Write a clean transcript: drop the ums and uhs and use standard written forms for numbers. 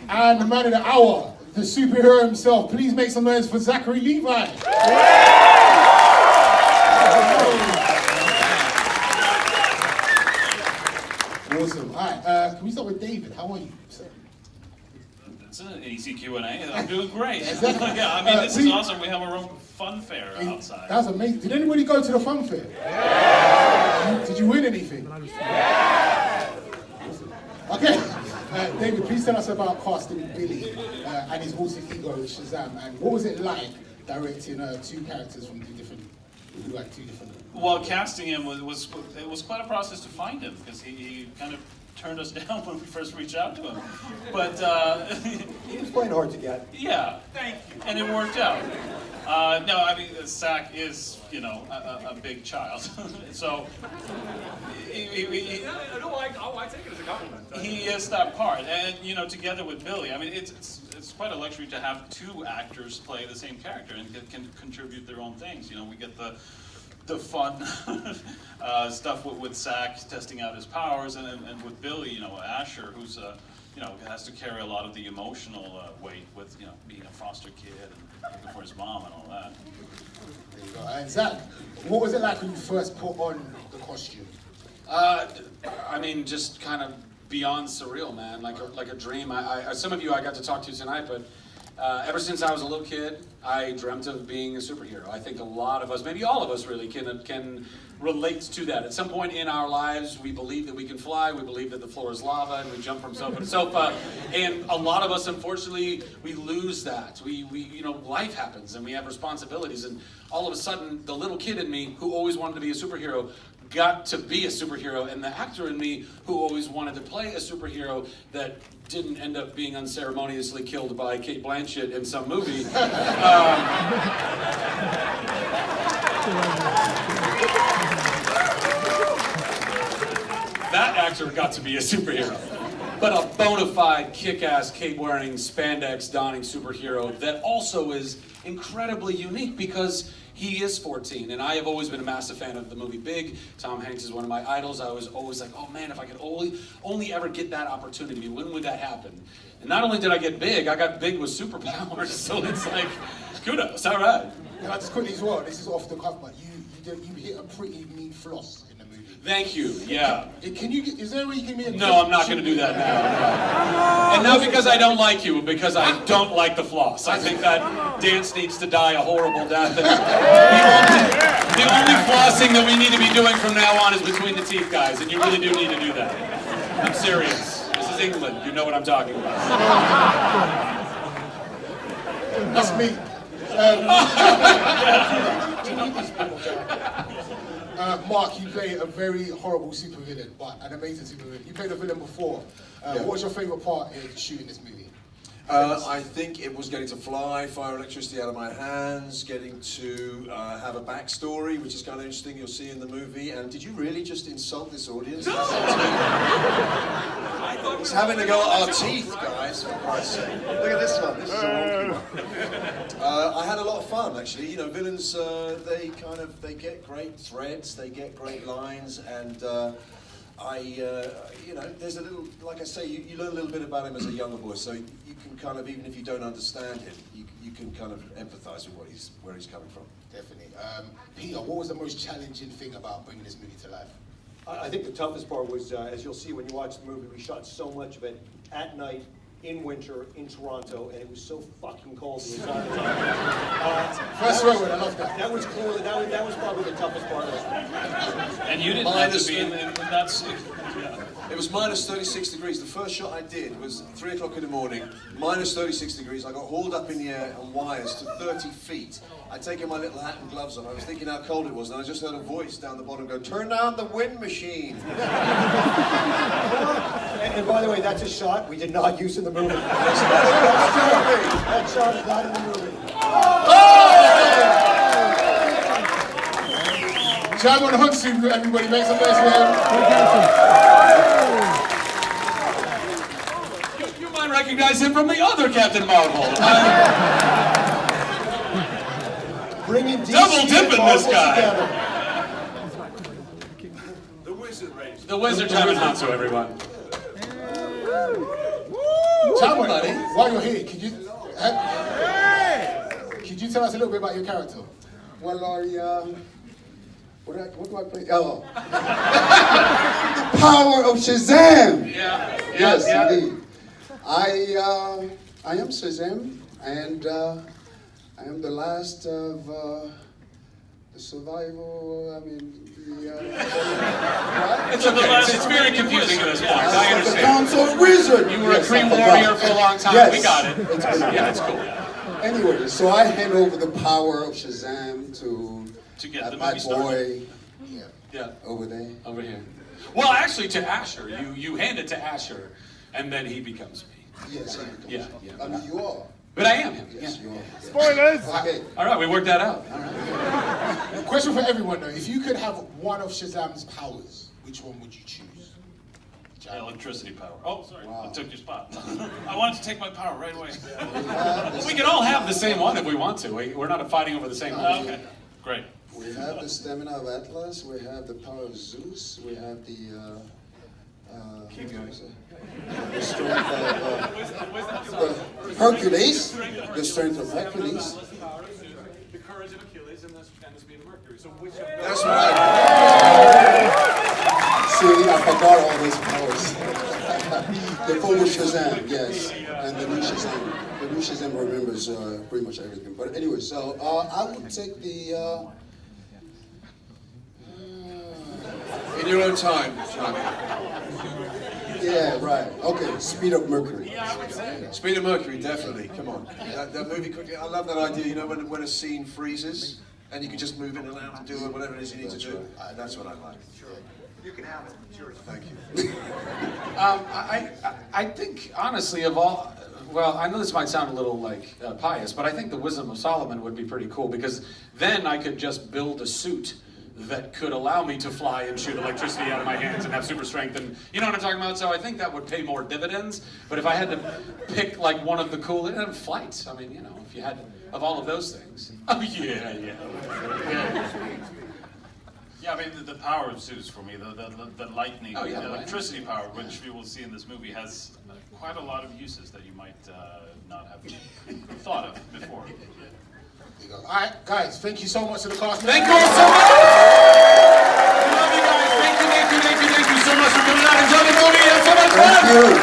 And the man of the hour, the superhero himself. Please make some noise for Zachary Levi. Awesome. All right, can we start with David? How are you, sir? It's an easy Q&A. I'm doing great. Exactly. Yeah, I mean, this is awesome. We have our own fun fair outside. That's amazing. Did anybody go to the fun fair? Yeah. Did you win anything? Yeah. Okay. David, please tell us about casting Billy and his alter ego Shazam, and what was it like directing two characters from two different? Well, casting him was quite a process to find him, because he kind of turned us down when we first reached out to him. But he was quite hard to get. Yeah, thank you. And it worked out. No, I mean, Zach is, you know, a big child, so I take it as a compliment. He is that part, and you know, together with Billy, I mean, it's quite a luxury to have two actors play the same character and can contribute their own things. You know, we get the fun stuff with Zach testing out his powers, and with Billy, you know, Asher, who's you know, has to carry a lot of the emotional weight with, you know, being a foster kid and looking for his mom and all that. There you go. And Zach, what was it like when you first put on the costume? I mean, just kind of beyond surreal, man. Like a dream. Some of you I got to talk to tonight, but ever since I was a little kid, I dreamt of being a superhero. I think a lot of us, maybe all of us really, can relate to that. At some point in our lives, we believe that we can fly, we believe that the floor is lava, and we jump from sofa to sofa. And a lot of us, unfortunately, we lose that. We you know, life happens, and we have responsibilities. And all of a sudden, the little kid in me, who always wanted to be a superhero, got to be a superhero, and the actor in me who always wanted to play a superhero that didn't end up being unceremoniously killed by Kate Blanchett in some movie. That actor got to be a superhero. But a bona fide, kick-ass, cape-wearing, spandex-donning superhero that also is incredibly unique because he is 14, and I have always been a massive fan of the movie Big. Tom Hanks is one of my idols. I was always like, oh man, if I could only ever get that opportunity, when would that happen? And not only did I get big, I got big with superpowers, so it's like, kudos, all right. Can I just quickly as well, this is off the cuff, but you hit a pretty mean floss in the movie. Thank you, yeah. Is there a way you can give me a... No, I'm not going to do that now. And not because I don't like you, because I don't like the floss. I think that dance needs to die a horrible death. The only flossing that we need to be doing from now on is between the teeth, guys, and you really do need to do that. I'm serious. This is England. You know what I'm talking about. That's me. Mark, you play a very horrible supervillain, but an amazing supervillain. You played a villain before. What was your favourite part in shooting this movie? I think it was getting to fly, fire electricity out of my hands, getting to have a backstory, which is kind of interesting, you'll see in the movie. And did you really just insult this audience? No! It's having to go at our teeth, guys, for Christ's sake. Look at this one, this is a wonky one. I had a lot of fun, actually. You know, villains, they get great threads, they get great lines, and you know, there's a little, like I say, you learn a little bit about him as a younger boy, so you can kind of, even if you don't understand him, you can kind of empathise with where he's coming from. Definitely. Peter, what was the most challenging thing about bringing this movie to life? I think the toughest part was, as you'll see when you watch the movie, we shot so much of it at night, in winter, in Toronto, and it was so fucking cold the entire time. First row, I love that. That was cool. That was probably the toughest part of it. And you didn't have to be in that's... Yeah. It was minus 36 degrees. The first shot I did was 3 o'clock in the morning, minus 36 degrees. I got hauled up in the air on wires to 30 feet. I'd taken my little hat and gloves on. I was thinking how cold it was, and I just heard a voice down the bottom go, "Turn down the wind machine." And by the way, that's a shot we did not use in the movie. That shot is not in the movie. Shazam on Hudson, everybody make some noise for him. You might recognize him from the other Captain Marvel. Bringing DC double dipping this guy. Together. The wizard race. The wizard Chaminatsu, everyone. Chaminatsu. buddy. While you're here, could you tell us a little bit about your character? Well, what do I play? Oh. The power of Shazam! Yeah. Yes, yeah. indeed. I am Shazam, and I am the last of the survival, It's okay. It's very confusing at this point. I the understand. council wizard! You were a Kree warrior for a long time. Yes. We got it. Yeah, it's cool. Anyway, so I hand over the power of Shazam to get the my movie started. boy Yeah. over there. Over here. Well, actually, to Asher. You hand it to Asher, and then he becomes me. Yes, Yeah. I mean, you are. But I am him. Yes, Yeah. you are. Spoilers! Okay. All right, we worked that out. All right. Question for everyone though. If you could have one of Shazam's powers, which one would you choose? Electricity power. Oh, sorry. Wow. I took your spot. I wanted to take my power right away. We We can all have the same one if we want to. We're not fighting over the same one. Okay. Great. have the stamina of Atlas, we have the power of Zeus, we have the Keep going. the strength of Hercules, the strength of Hercules. The courage of Achilles and the speed of Mercury. So which of those? That's right. See, I forgot all those powers. The former Shazam, yes, and the new Shazam. The new Shazam remembers pretty much everything. But anyway, so I would take the. In your own time. Yeah, right. Okay, speed of Mercury. Speed of Mercury, definitely. Come on. That movie quickly. I love that idea. You know, when a scene freezes and you can just move in and out and do whatever it is you need to do. That's what I like. You can have it. It's yours. Thank you. I think, honestly, of all, well, I know this might sound a little like pious, but I think the Wisdom of Solomon would be pretty cool because then I could just build a suit that could allow me to fly and shoot electricity out of my hands and have super strength, and you know what I'm talking about? So I think that would pay more dividends. But if I had to pick like one of the cool flights, I mean, you know, if you had of all of those things. Oh yeah. Yeah, I mean, the power of Zeus for me, the lightning, Oh, yeah, the right. electricity power, which we will see in this movie, has quite a lot of uses that you might not have thought of before. All right, guys, thank you so much to the cast. Thank you all so much! We love you guys. Thank you so much for coming out. Enjoy the movie. Have so much fun! Thank you.